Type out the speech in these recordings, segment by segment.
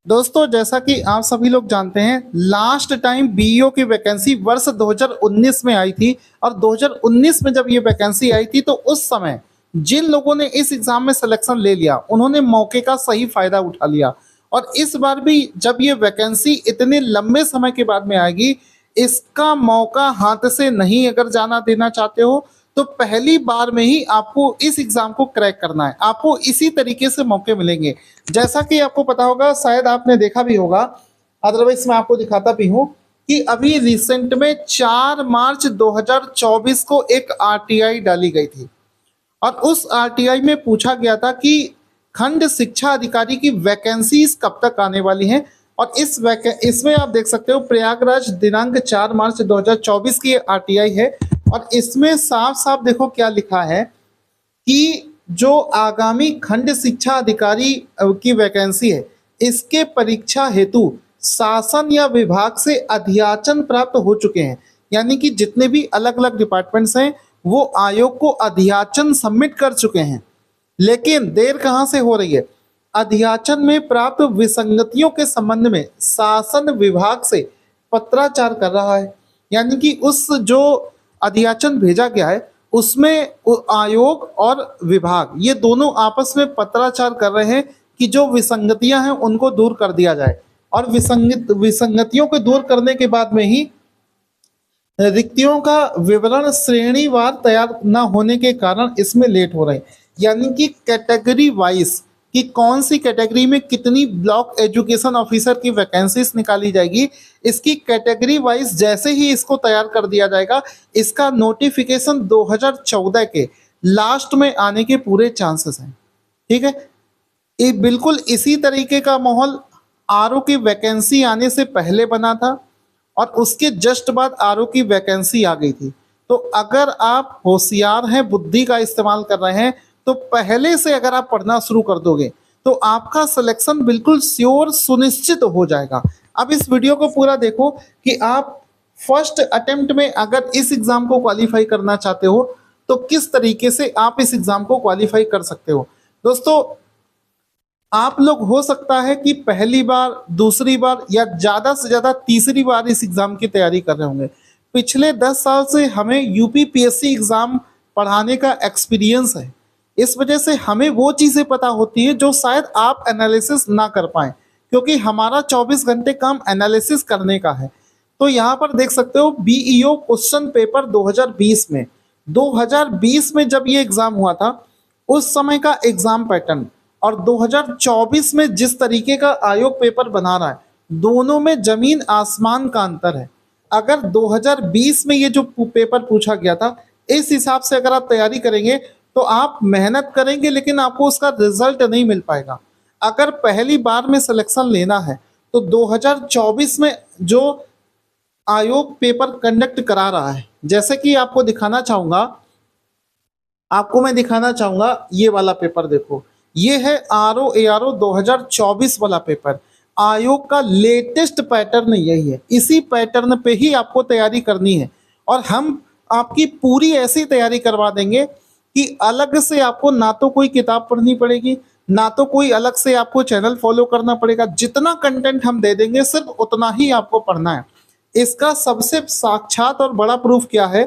दोस्तों, जैसा कि आप सभी लोग जानते हैं, लास्ट टाइम बीईओ की वैकेंसी वर्ष 2019 में आई थी। और 2019 में जब ये वैकेंसी आई थी तो उस समय जिन लोगों ने इस एग्जाम में सिलेक्शन ले लिया उन्होंने मौके का सही फायदा उठा लिया। और इस बार भी जब ये वैकेंसी इतने लंबे समय के बाद में आएगी, इसका मौका हाथ से नहीं अगर जाना देना चाहते हो तो पहली बार में ही आपको इस एग्जाम को क्रैक करना है। आपको इसी तरीके से मौके मिलेंगे। जैसा कि आपको पता होगा, शायद आपने देखा भी होगा, अदरवाइज मैं आपको दिखाता भी हूं कि अभी रिसेंट में 4 मार्च 2024 को एक आरटीआई डाली गई थी। और उस आरटीआई में पूछा गया था कि खंड शिक्षा अधिकारी की वैकेंसीज कब तक आने वाली हैं। और इसमें आप देख सकते हो, प्रयागराज दिनांक 4 मार्च 2024 की आरटीआई है। और इसमें साफ साफ देखो क्या लिखा है कि जो आगामी खंड शिक्षा अधिकारी की वैकेंसी है, इसके परीक्षा हेतु शासन या विभाग से अधियाचन प्राप्त हो चुके हैं। यानी कि जितने भी अलग अलग डिपार्टमेंट्स हैं वो आयोग को अधियाचन सबमिट कर चुके हैं। लेकिन देर कहाँ से हो रही है? अधियाचन में प्राप्त विसंगतियों के संबंध में शासन विभाग से पत्राचार कर रहा है। यानी कि उस जो अधियाचन भेजा गया है उसमें आयोग और विभाग ये दोनों आपस में पत्राचार कर रहे हैं कि जो विसंगतियां हैं उनको दूर कर दिया जाए। और विसंगतियों को दूर करने के बाद में ही रिक्तियों का विवरण श्रेणीवार तैयार न होने के कारण इसमें लेट हो रहे हैं। यानी कि कैटेगरी वाइज कि कौन सी कैटेगरी में कितनी ब्लॉक एजुकेशन ऑफिसर की वैकेंसीज निकाली जाएगी, इसकी कैटेगरी वाइज जैसे ही इसको तैयार कर दिया जाएगा, इसका नोटिफिकेशन 2014 के लास्ट में आने के पूरे चांसेस हैं। ठीक है, ये बिल्कुल इसी तरीके का माहौल आरओ की वैकेंसी आने से पहले बना था और उसके जस्ट बाद आरओ की वैकेंसी आ गई थी। तो अगर आप होशियार हैं, बुद्धि का इस्तेमाल कर रहे हैं, तो पहले से अगर आप पढ़ना शुरू कर दोगे तो आपका सिलेक्शन बिल्कुल श्योर सुनिश्चित हो जाएगा। अब इस वीडियो को पूरा देखो कि आप फर्स्ट अटेम्प्ट में अगर इस एग्जाम को क्वालिफाई करना चाहते हो तो किस तरीके से आप इस एग्जाम को क्वालिफाई कर सकते हो। दोस्तों, आप लोग हो सकता है कि पहली बार, दूसरी बार या ज़्यादा से ज़्यादा तीसरी बार इस एग्ज़ाम की तैयारी कर रहे होंगे। पिछले 10 साल से हमें यूपीपीएससी एग्ज़ाम पढ़ाने का एक्सपीरियंस है। इस वजह से हमें वो चीज़ें पता होती हैं जो शायद आप एनालिसिस ना कर पाएँ, क्योंकि हमारा 24 घंटे काम एनालिसिस करने का है। तो यहाँ पर देख सकते हो बीईओ क्वेश्चन पेपर 2020 में जब ये एग्ज़ाम हुआ था उस समय का एग्ज़ाम पैटर्न और 2024 में जिस तरीके का आयोग पेपर बना रहा है, दोनों में जमीन आसमान का अंतर है। अगर 2020 में ये जो पेपर पूछा गया था, इस हिसाब से अगर आप तैयारी करेंगे तो आप मेहनत करेंगे लेकिन आपको उसका रिजल्ट नहीं मिल पाएगा। अगर पहली बार में सिलेक्शन लेना है तो 2024 में जो आयोग पेपर कंडक्ट करा रहा है, जैसे कि आपको मैं दिखाना चाहूंगा ये वाला पेपर देखो। ये है आरओ एआरओ 2024 वाला पेपर। आयोग का लेटेस्ट पैटर्न यही है, इसी पैटर्न पे ही आपको तैयारी करनी है। और हम आपकी पूरी ऐसी तैयारी करवा देंगे कि अलग से आपको ना तो कोई किताब पढ़नी पड़ेगी, ना तो कोई अलग से आपको चैनल फॉलो करना पड़ेगा। जितना कंटेंट हम दे देंगे सिर्फ उतना ही आपको पढ़ना है। इसका सबसे साक्षात और बड़ा प्रूफ क्या है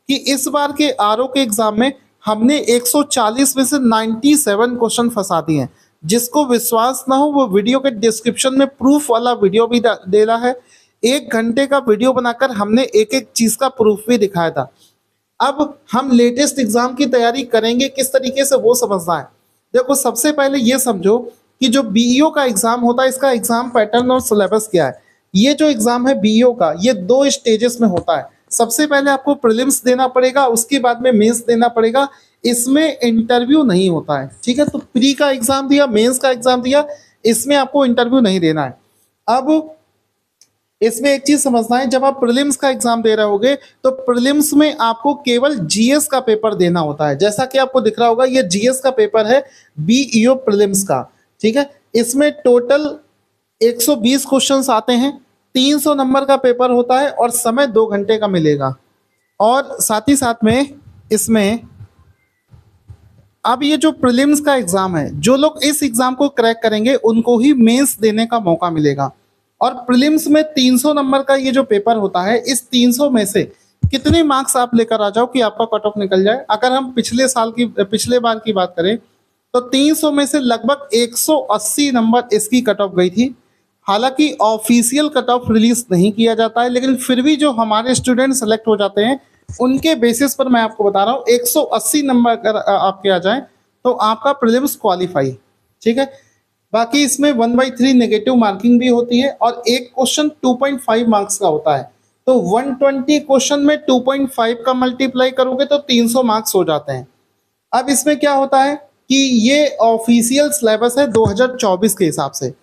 कि इस बार के आरओ के एग्जाम में हमने 140 में से 97 क्वेश्चन फंसा दिए हैं। जिसको विश्वास ना हो वो वीडियो के डिस्क्रिप्शन में प्रूफ वाला वीडियो भी देना है। 1 घंटे का वीडियो बनाकर हमने एक एक चीज का प्रूफ भी दिखाया था। अब हम लेटेस्ट एग्जाम की तैयारी करेंगे किस तरीके से वो समझना है। देखो, सबसे पहले ये समझो कि जो बीईओ का एग्जाम होता है इसका एग्जाम पैटर्न और सिलेबस क्या है। ये जो एग्जाम है बीईओ का, ये 2 स्टेजेस में होता है। सबसे पहले आपको प्रीलिम्स देना पड़ेगा, उसके बाद में मेंस देना पड़ेगा। इसमें इंटरव्यू नहीं होता है। ठीक है, तो प्री का एग्जाम दिया, मेंस का एग्जाम दिया, इसमें आपको इंटरव्यू नहीं देना है। अब इसमें एक चीज समझना है, जब आप प्रीलिम्स का एग्जाम दे रहे होगे तो प्रीलिम्स में आपको केवल जीएस का पेपर देना होता है। जैसा कि आपको दिख रहा होगा ये जीएस का पेपर है बीईओ प्रीलिम्स का। ठीक है, इसमें टोटल 120 क्वेश्चंस आते हैं, 300 नंबर का पेपर होता है और समय 2 घंटे का मिलेगा। और साथ ही साथ में इसमें अब ये जो प्रीलिम्स का एग्जाम है, जो लोग इस एग्जाम को क्रैक करेंगे उनको ही मेंस देने का मौका मिलेगा। और प्रीलिम्स में 300 नंबर का ये जो पेपर होता है, इस 300 में से कितने मार्क्स आप लेकर आ जाओ कि आपका कट ऑफ निकल जाए। अगर हम पिछले बार की बात करें तो 300 में से लगभग 180 नंबर इसकी कट ऑफ गई थी। हालांकि ऑफिशियल कट ऑफ रिलीज नहीं किया जाता है, लेकिन फिर भी जो हमारे स्टूडेंट सेलेक्ट हो जाते हैं उनके बेसिस पर मैं आपको बता रहा हूँ 180 नंबर अगर आपके आ जाए तो आपका प्रीलिम्स क्वालिफाई। ठीक है, बाकी इसमें 1/3 नेगेटिव मार्किंग भी होती है और एक क्वेश्चन 2.5 मार्क्स का होता है। तो 120 क्वेश्चन में 2.5 का मल्टीप्लाई करोगे तो 300 मार्क्स हो जाते हैं। अब इसमें क्या होता है कि ये ऑफिशियल सिलेबस है 2024 के हिसाब से,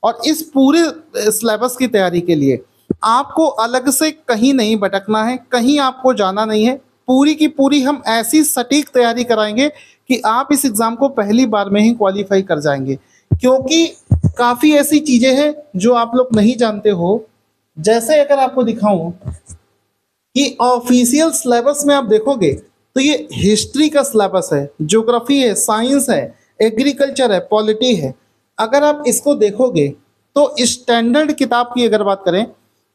और इस पूरे सिलेबस की तैयारी के लिए आपको अलग से कहीं नहीं भटकना है, कहीं आपको जाना नहीं है। पूरी की पूरी हम ऐसी सटीक तैयारी कराएंगे कि आप इस एग्ज़ाम को पहली बार में ही क्वालिफाई कर जाएंगे। क्योंकि काफ़ी ऐसी चीज़ें हैं जो आप लोग नहीं जानते हो। जैसे अगर आपको दिखाऊं कि ऑफिशियल सिलेबस में आप देखोगे तो ये हिस्ट्री का सिलेबस है, ज्योग्राफी है, साइंस है, एग्रीकल्चर है, पॉलिटी है। अगर आप इसको देखोगे तो स्टैंडर्ड किताब की अगर बात करें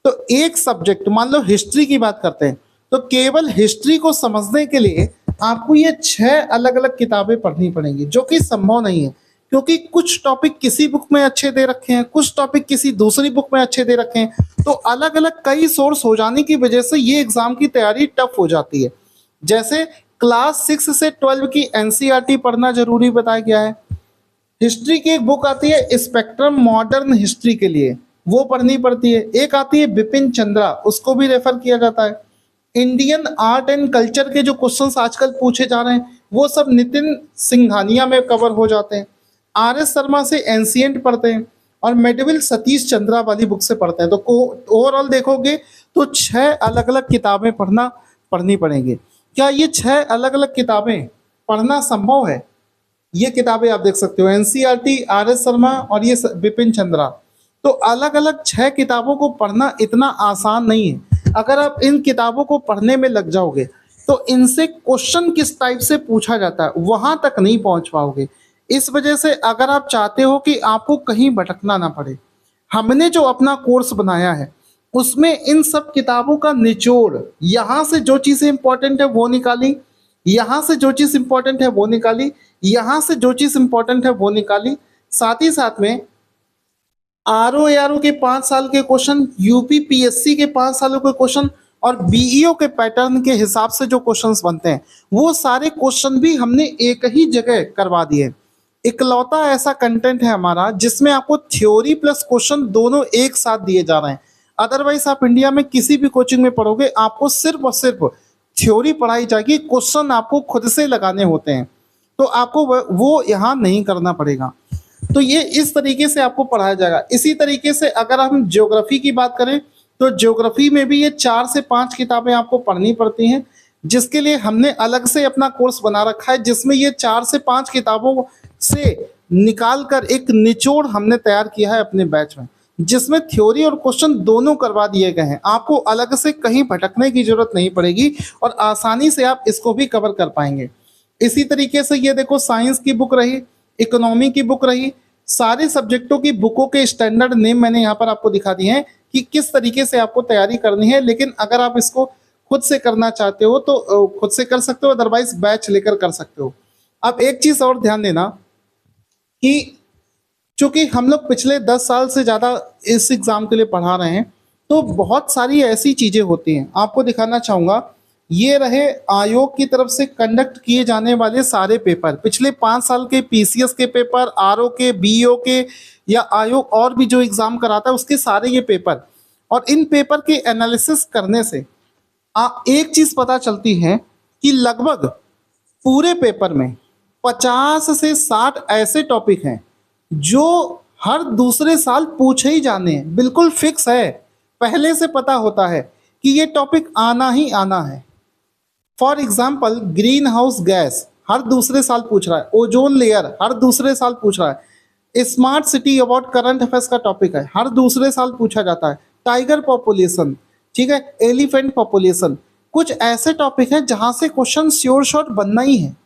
तो एक सब्जेक्ट, मान लो हिस्ट्री की बात करते हैं, तो केवल हिस्ट्री को समझने के लिए आपको ये 6 अलग अलग किताबें पढ़नी पड़ेंगी, जो कि संभव नहीं है। क्योंकि कुछ टॉपिक किसी बुक में अच्छे दे रखे हैं, कुछ टॉपिक किसी दूसरी बुक में अच्छे दे रखे हैं, तो अलग अलग कई सोर्स हो जाने की वजह से ये एग्जाम की तैयारी टफ हो जाती है। जैसे क्लास 6 से 12 की एनसीईआरटी पढ़ना जरूरी बताया गया है। हिस्ट्री की एक बुक आती है स्पेक्ट्रम मॉडर्न हिस्ट्री के लिए, वो पढ़नी पड़ती है। एक आती है बिपिन चंद्रा, उसको भी रेफर किया जाता है। इंडियन आर्ट एंड कल्चर के जो क्वेश्चंस आजकल पूछे जा रहे हैं वो सब नितिन सिंघानिया में कवर हो जाते हैं। आर एस शर्मा से एंशिएंट पढ़ते हैं और मेडिवल सतीश चंद्रा वाली बुक से पढ़ते हैं। तो ओवरऑल देखोगे तो 6 अलग अलग किताबें पढ़नी पड़ेंगी। क्या ये 6 अलग अलग किताबें पढ़ना संभव है? ये किताबें आप देख सकते हो, एनसीईआरटी, आर एस शर्मा और ये बिपिन चंद्रा। तो अलग अलग 6 किताबों को पढ़ना इतना आसान नहीं है। अगर आप इन किताबों को पढ़ने में लग जाओगे तो इनसे क्वेश्चन किस टाइप से पूछा जाता है वहां तक नहीं पहुंच पाओगे। इस वजह से अगर आप चाहते हो कि आपको कहीं भटकना ना पड़े, हमने जो अपना कोर्स बनाया है उसमें इन सब किताबों का निचोड़, यहाँ से जो चीज़ें इंपॉर्टेंट है वो निकाली, यहाँ से जो चीज़ इंपॉर्टेंट है वो निकाली, यहाँ से जो चीज़ इंपॉर्टेंट है वो निकाली। साथ ही साथ में आरओ के 5 साल के क्वेश्चन, यूपी पीएससी के 5 सालों के क्वेश्चन और बीईओ के पैटर्न के हिसाब से जो क्वेश्चंस बनते हैं वो सारे क्वेश्चन भी हमने एक ही जगह करवा दिए। इकलौता ऐसा कंटेंट है हमारा जिसमें आपको थ्योरी प्लस क्वेश्चन दोनों एक साथ दिए जा रहे हैं। अदरवाइज आप इंडिया में किसी भी कोचिंग में पढ़ोगे आपको सिर्फ और सिर्फ थ्योरी पढ़ाई जाएगी, क्वेश्चन आपको खुद से लगाने होते हैं। तो आपको वो यहाँ नहीं करना पड़ेगा। तो ये इस तरीके से आपको पढ़ाया जाएगा। इसी तरीके से अगर हम ज्योग्राफी की बात करें तो ज्योग्राफी में भी ये 4 से 5 किताबें आपको पढ़नी पड़ती हैं, जिसके लिए हमने अलग से अपना कोर्स बना रखा है, जिसमें ये 4 से 5 किताबों से निकाल कर एक निचोड़ हमने तैयार किया है अपने बैच में, जिसमें थ्योरी और क्वेश्चन दोनों करवा दिए गए हैं। आपको अलग से कहीं भटकने की जरूरत नहीं पड़ेगी और आसानी से आप इसको भी कवर कर पाएंगे। इसी तरीके से ये देखो, साइंस की बुक रही, इकोनॉमी की बुक रही, सारे सब्जेक्टों की बुकों के स्टैंडर्ड नेम मैंने यहाँ पर आपको दिखा दिए हैं कि किस तरीके से आपको तैयारी करनी है। लेकिन अगर आप इसको खुद से करना चाहते हो तो खुद से कर सकते हो, अदरवाइज बैच लेकर कर सकते हो। अब एक चीज़ और ध्यान देना कि चूंकि हम लोग पिछले 10 साल से ज़्यादा इस एग्ज़ाम के लिए पढ़ा रहे हैं तो बहुत सारी ऐसी चीज़ें होती हैं। आपको दिखाना चाहूँगा, ये रहे आयोग की तरफ से कंडक्ट किए जाने वाले सारे पेपर, पिछले 5 साल के पीसीएस के पेपर, आरओ के, बीईओ के या आयोग और भी जो एग्ज़ाम कराता है उसके सारे ये पेपर। और इन पेपर के एनालिसिस करने से एक चीज़ पता चलती है कि लगभग पूरे पेपर में 50 से 60 ऐसे टॉपिक हैं जो हर दूसरे साल पूछे ही जाने हैं, बिल्कुल फिक्स है, पहले से पता होता है कि ये टॉपिक आना ही आना है। For example, greenhouse gas हर दूसरे साल पूछ रहा है, ओजोन लेयर हर दूसरे साल पूछ रहा है, smart city about current affairs का टॉपिक है, हर दूसरे साल पूछा जाता है, टाइगर पॉपुलेशन, ठीक है, एलिफेंट पॉपुलेशन, कुछ ऐसे टॉपिक हैं जहां से क्वेश्चन श्योर शॉर्ट बनना ही है।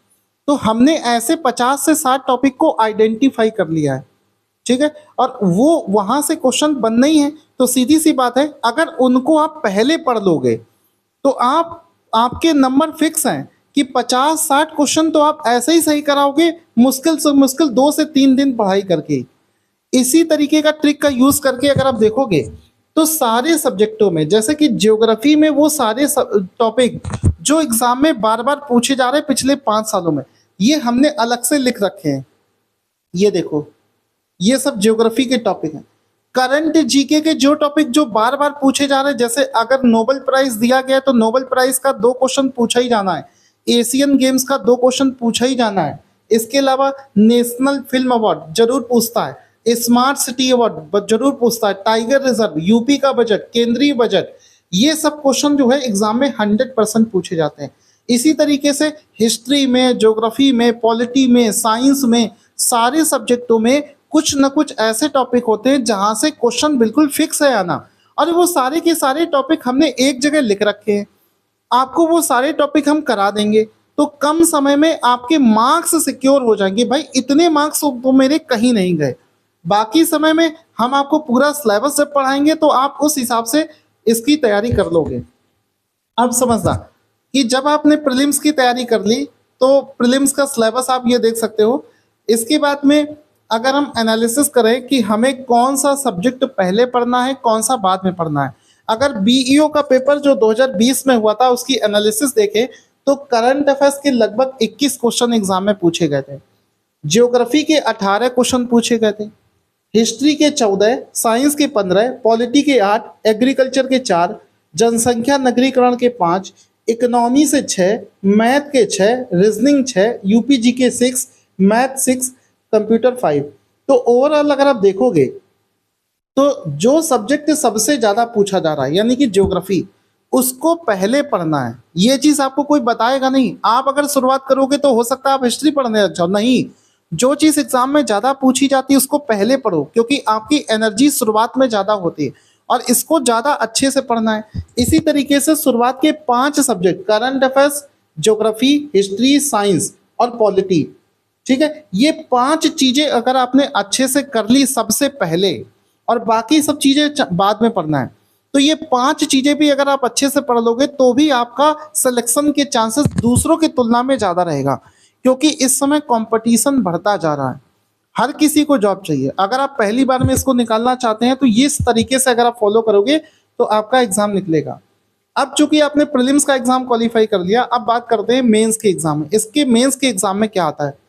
तो हमने ऐसे 50 से 60 टॉपिक को आइडेंटिफाई कर लिया है, ठीक है, और वो वहां से क्वेश्चन बन नहीं है, तो सीधी सी बात है, अगर उनको आप पहले पढ़ लोगे तो आपके नंबर फिक्स हैं कि 50-60 क्वेश्चन तो आप ऐसे ही सही कराओगे, मुश्किल से मुश्किल 2 से 3 दिन पढ़ाई करके। इसी तरीके का ट्रिक का यूज करके अगर आप देखोगे तो सारे सब्जेक्टों में, जैसे कि ज्योग्राफी में वो सारे टॉपिक जो एग्जाम में बार बार पूछे जा रहे हैं पिछले 5 सालों में, ये हमने अलग से लिख रखे हैं। ये देखो, ये सब ज्योग्राफी के टॉपिक हैं। करंट जीके के जो टॉपिक जो बार बार पूछे जा रहे हैं, जैसे अगर नोबेल प्राइज दिया गया है तो नोबेल प्राइज का 2 क्वेश्चन पूछा ही जाना है, एशियन गेम्स का 2 क्वेश्चन पूछा ही जाना है, इसके अलावा नेशनल फिल्म अवार्ड जरूर पूछता है, स्मार्ट सिटी अवार्ड जरूर पूछता है, टाइगर रिजर्व, यूपी का बजट, केंद्रीय बजट, ये सब क्वेश्चन जो है एग्जाम में 100% पूछे जाते हैं। इसी तरीके से हिस्ट्री में, ज्योग्राफी में, पॉलिटी में, साइंस में, सारे सब्जेक्टों में कुछ न कुछ ऐसे टॉपिक होते हैं जहां से क्वेश्चन बिल्कुल फिक्स है आना, और वो सारे के सारे टॉपिक हमने एक जगह लिख रखे हैं। आपको वो सारे टॉपिक हम करा देंगे, तो कम समय में आपके मार्क्स सिक्योर हो जाएंगे। भाई इतने मार्क्स तो मेरे कहीं नहीं गए। बाकी समय में हम आपको पूरा सिलेबस जब पढ़ाएंगे तो आप उस हिसाब से इसकी तैयारी कर लोगे। अब समझना कि जब आपने प्रीलिम्स की तैयारी कर ली तो प्रीलिम्स का सिलेबस आप ये देख सकते हो। इसके बाद में अगर हम एनालिसिस करें कि हमें कौन सा सब्जेक्ट पहले पढ़ना है, कौन सा बाद में पढ़ना है, अगर बीईओ का पेपर जो 2020 में हुआ था उसकी एनालिसिस देखें तो करंट अफेयर्स के लगभग 21 क्वेश्चन एग्जाम में पूछे गए थे, ज्योग्राफी के 18 क्वेश्चन पूछे गए थे, हिस्ट्री के 14, साइंस के 15, पॉलिटी के 8, एग्रीकल्चर के 4, जनसंख्या नगरीकरण के 5, इकोनॉमी से 6, मैथ के 6, रीजनिंग 6, यूपीजी के 6, मैथ 6, कंप्यूटर 5। तो ओवरऑल अगर आप देखोगे तो जो सब्जेक्ट सबसे ज्यादा पूछा जा रहा है यानी कि ज्योग्राफी, उसको पहले पढ़ना है। ये चीज आपको कोई बताएगा नहीं। आप अगर शुरुआत करोगे तो हो सकता है आप हिस्ट्री पढ़ने लग जाओ, नहीं, जो चीज एग्जाम में ज्यादा पूछी जाती है उसको पहले पढ़ो, क्योंकि आपकी एनर्जी शुरुआत में ज्यादा होती है और इसको ज्यादा अच्छे से पढ़ना है। इसी तरीके से शुरुआत के 5 subject current affairs, geography, history, science और पॉलिटी, ठीक है, ये 5 चीजें अगर आपने अच्छे से कर ली सबसे पहले और बाकी सब चीजें बाद में पढ़ना है, तो ये 5 चीजें भी अगर आप अच्छे से पढ़ लोगे तो भी आपका सिलेक्शन के चांसेस दूसरों की तुलना में ज्यादा रहेगा, क्योंकि इस समय कंपटीशन बढ़ता जा रहा है, हर किसी को जॉब चाहिए। अगर आप पहली बार में इसको निकालना चाहते हैं तो इस तरीके से अगर आप फॉलो करोगे तो आपका एग्जाम निकलेगा। अब चूंकि आपने प्रीलिम्स का एग्जाम क्वालिफाई कर लिया, अब बात करते हैं मेंस के एग्जाम में। इसके मेंस के एग्जाम में क्या आता है,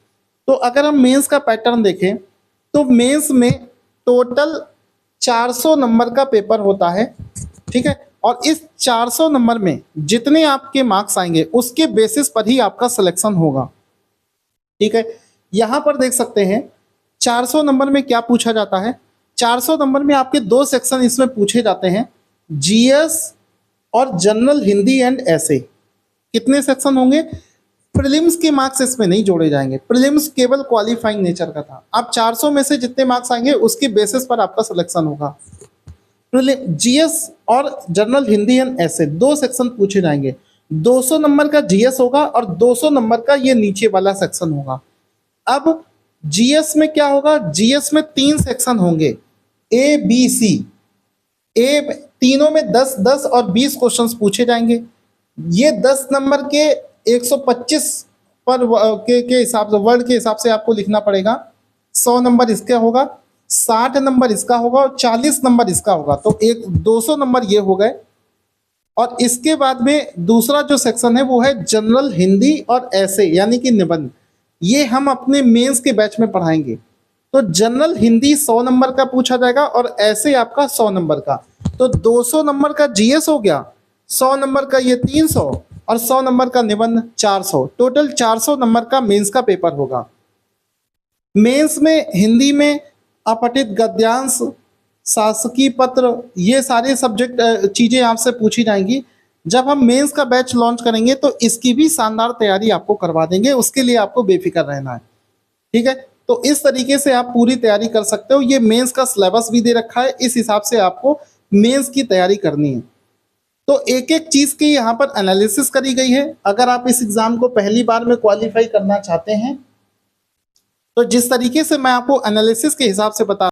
तो अगर हम मेंस का पैटर्न देखें तो मेंस में टोटल 400 नंबर का पेपर होता है, ठीक है, और इस 400 नंबर में जितने आपके मार्क्स आएंगे उसके बेसिस पर ही आपका सिलेक्शन होगा, ठीक है। यहां पर देख सकते हैं 400 नंबर में क्या पूछा जाता है। 400 नंबर में आपके 2 सेक्शन इसमें पूछे जाते हैं, जीएस और जनरल हिंदी एंड ऐसे। कितने सेक्शन होंगे, प्रीलिम्स के मार्क्स इसमें नहीं जोड़े जाएंगे, प्रीलिम्स केवल क्वालिफाइंग नेचर का था। अब 400 में से जितने मार्क्स आएंगे उसके बेसिस पर आपका सिलेक्शन होगा। जीएस और जनरल हिंदी एंड ऐसे 2 सेक्शन पूछे जाएंगे, 200 नंबर का जीएस होगा और 200 नंबर का ये नीचे वाला सेक्शन होगा। अब जीएस में क्या होगा, जीएस में 3 सेक्शन होंगे, ए बी सी। ए तीनों में 10-10 और 20 क्वेश्चंस पूछे जाएंगे। ये 10 नंबर के 125 पर के हिसाब से, वर्ड के हिसाब से आपको लिखना पड़ेगा। 100 नंबर इसका होगा, 60 नंबर इसका होगा और 40 नंबर इसका होगा। तो 200 नंबर ये हो गए। और इसके बाद में दूसरा जो सेक्शन है वो है जनरल हिंदी और ऐसे यानी कि निबंध। ये हम अपने मेंस के बैच में पढ़ाएंगे। तो जनरल हिंदी 100 नंबर का पूछा जाएगा और ऐसे आपका 100 नंबर का। तो 200 नंबर का जीएस हो गया, 100 नंबर का ये 300 और 100 नंबर का निबंध 400। टोटल 400 नंबर का मेंस का पेपर होगा। मेंस में हिंदी में अपठित गद्यांश, शासकीय पत्र, ये सारे सब्जेक्ट चीजें आपसे पूछी जाएंगी। जब हम मेंस का बैच लॉन्च करेंगे तो इसकी भी शानदार तैयारी आपको करवा देंगे, उसके लिए आपको बेफिक्र रहना है, ठीक है। तो इस तरीके से आप पूरी तैयारी कर सकते हो। ये मेंस का सिलेबस भी दे रखा है, इस हिसाब से आपको मेंस की तैयारी करनी है। तो एक एक चीज की यहाँ पर एनालिसिस करी गई है। अगर आप इस एग्जाम को पहली बार में क्वालिफाई करना चाहते हैं तो जिस तरीके से मैं आपको एनालिसिस के हिसाब से बता